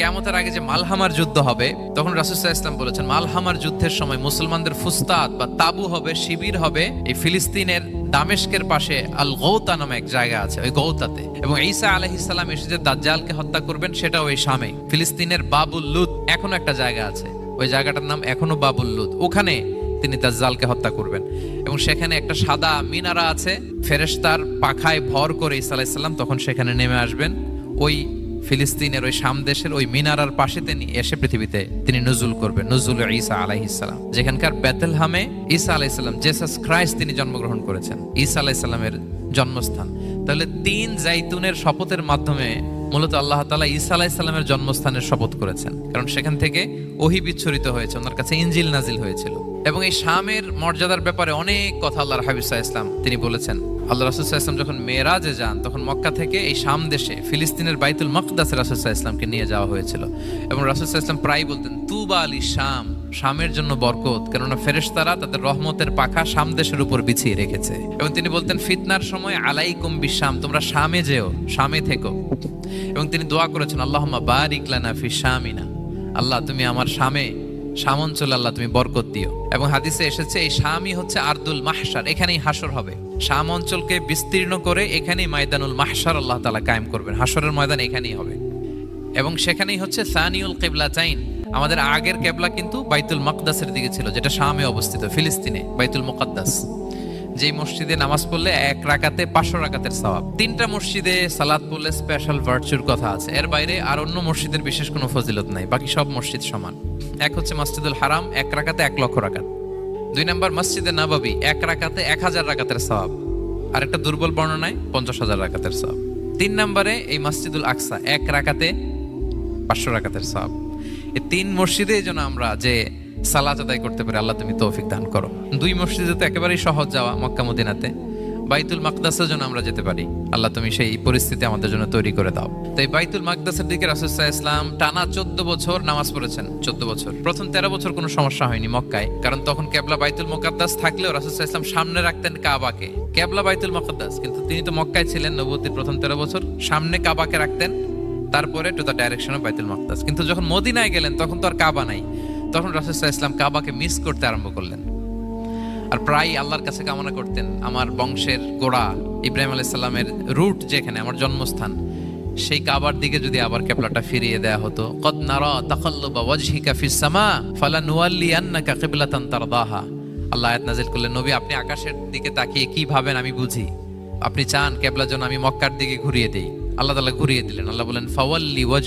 কিয়ামতের আগে যে মালহামার যুদ্ধ হবে, তখন রাসূল সাল্লাল্লাহু আলাইহি ওয়াসাল্লাম বলেছেন মালহামার যুদ্ধের সময় মুসলমানদের ফুস্তাদ বা তাবু হবে, শিবির হবে এই ফিলিস্তিনের দামেস্কের পাশে আল গৌতা নামে এক জায়গা আছে, ওই গৌতাতে। এবং ঈসা আলাইহিস সালাম এসে যে দাজ্জালকে হত্যা করবেন সেটাও ওই শামে, ফিলিস্তিনের বাবুল লুদ এখনো একটা জায়গা আছে, ওই জায়গাটার নাম এখনো বাবুল লুদ, ওখানে তিনি দাজ্জালকে হত্যা করবেন। এবং সেখানে একটা সাদা মিনারা আছে, ফেরেশতার পাখায় ভর করে ঈসা আলাইহিস সালাম তখন সেখানে নেমে আসবেন। ওই ফিলিস্তিনের ওই শাম দেশের ওই মিনারার পাশে তিনি এসে পৃথিবীতে তিনি নুজুল করবেন, নুজুল ঈসা আলাইহিস সালাম, যেখানকার বেথলেহেমে ঈসা আলাইহিস সালাম, জেসাস ক্রাইস্ট তিনি জন্মগ্রহণ করেছেন, ঈসা আলাইহিস সালামের জন্মস্থান। তাহলে 3 জাইতুনের শপথের মাধ্যমে মূলত আল্লাহ তাআলা ঈসা আলাইহিস সালামের জন্মস্থানের শপথ করেছেন, কারণ সেখান থেকে ওহী বিচ্ছুরিত হয়েছে, ওনার কাছে ইনজিল নাজিল হয়েছিল। এবং এই শামের মর্যাদার ব্যাপারে অনেক কথা আল্লাহর হাবিব সাল্লাল্লাহু আলাইহি ওয়াসাল্লাম তিনি বলেছেন। আল্লাহ রাসূল সাল্লাল্লাহু আলাইহি ওয়াসাল্লাম যখন মেরাজে যান, তখন মক্কা থেকে এই শাম দেশে ফিলিস্তিনের বাইতুল মাকদাসে রাসূল সাল্লাল্লাহু আলাইহি ওয়াসাল্লামকে নিয়ে যাওয়া হয়েছিল। এবং রাসূল সাল্লাল্লাহু আলাইহি ওয়াসাল্লাম প্রায় বলতেন তুবা আলি শাম, শামের জন্য বরকত, কেননা ফেরেশতারা তাদের রহমতের পাখা শাম দেশের উপর বিছিয়ে রেখেছে। এবং তিনি বলতেন ফিতনার সময় আলাইকুম বিশাম, তোমরা শামে যেও, শামে থেকো। এবং তিনি দোয়া করেছেন আল্লাহুম্মা বারিক লানা ফি শামিনা, আল্লাহ তুমি আমার শামে, শাম অঞ্চলে আল্লাহ তুমি বরকত দিও। এবং হাদিসে এসেছে এই শামই হচ্ছে আরদুল মাহশার, এখানেই হাসর হবে। শাম অঞ্চলকে বিস্তীর্ণ করে এখানেই ময়দানুল মাহশার আল্লাহ তাআলা কায়েম করবেন, হাসরের ময়দান এখানেই হবে। এবং সেখানেই হচ্ছে সানিউল কিবলাতাইন, আমাদের আগের কিবলা কিন্তু বাইতুল মাকদাসের দিকে ছিল, যেটা শামে অবস্থিত, ফিলিস্তিনে বাইতুল মুকাদ্দাস। যেই মসজিদে নামাজ পড়লে 1 রাকাতে 500 রাকাতের সওয়াব। 3টা মসজিদে সালাত পড়লে স্পেশাল ভার্চুর কথা আছে, এর বাইরে আর অন্য মসজিদের বিশেষ কোনো ফজিলত নাই, বাকি সব মসজিদ সমান। এক হচ্ছে মসজিদুল হারাম, 1 রাকাতে 1 লক্ষ রাকাত। 2 নম্বর মসজিদে নববী, 1 রাকাতে 1000 রাকাতের সওয়াব, আর একটা দুর্বল বর্ণনায় 50,000 রাকাতের সওয়াব। 3 নম্বরে এই মসজিদুল আকসা, 1 রাকাতে 500 রাকাতের সওয়াব। এই 3 মসজিদে যেন আমরা যে সালাত আদায় করতে পারি, আল্লাহ তুমি তৌফিক দান করো। 2 মসজিদে তো একেবারেই সহজ যাওয়া, মক্কা মদিনাতে। বাইতুল মাকদাসের জন্য আমরা যেতে পারি, আল্লাহ তুমি সেই পরিস্থিতি আমাদের জন্য তৈরি করে দাও। তো এই বাইতুল মাকদাসের দিকে রাসূল সাল্লাল্লাহু আলাইহি ওয়াসাল্লাম টানা 14 বছর নামাজ পড়েছেন, 14 বছর। প্রথম 13 বছর কোনো সমস্যা হয়নি মক্কায়, কারণ তখন কিবলা বাইতুল মুকাদ্দাস থাকলেও রাসূল সাল্লাল্লাহু আলাইহি ওয়াসাল্লাম সামনে রাখতেন কাবাকে, কিবলা বাইতুল মুকাদ্দাস, কিন্তু তিনি তো মক্কায় ছিলেন নবুয়তের প্রথম 13 বছর, সামনে কাবাকে রাখতেন, তারপরে টু দ্য ডাইরেকশন অফ বাইতুল মাকদাস। কিন্তু যখন মদিনায় গেলেন তখন তো আর কাবা নাই, তখন রাসূল সাল্লাল্লাহু আলাইহি ওয়াসাল্লাম কাবাকে মিস করতে আরম্ভ করলেন। আর প্রায় আল্লাহর কাছে কামনা করতেন আমার বংশের গোড়া ইব্রাহিম আলাইহিস সালামের রুট, যেখানে আমার জন্মস্থান, সেই কাবার দিকে যদি আবার কিবলাটা ফিরিয়ে দেয়া হতো। কদ নারা তাকাল্লুবা ওয়াজহিকা ফিস সামা ফালানুওয়াল্লিয়ান্নাকা কিবলাতান তারদাহা, আল্লাহ আয়াত নাযিল করলেন, নবী আপনি আকাশের দিকে তাকিয়ে কি ভাবেন আমি বুঝি, আপনি চান কিবলা যেন আমি মক্কার দিকে ঘুরিয়ে দেই, আল্লাহ তাআলা ঘুরিয়ে দিলেন। আল্লাহ বলেন ফাওয়াল্লি ওয়াজ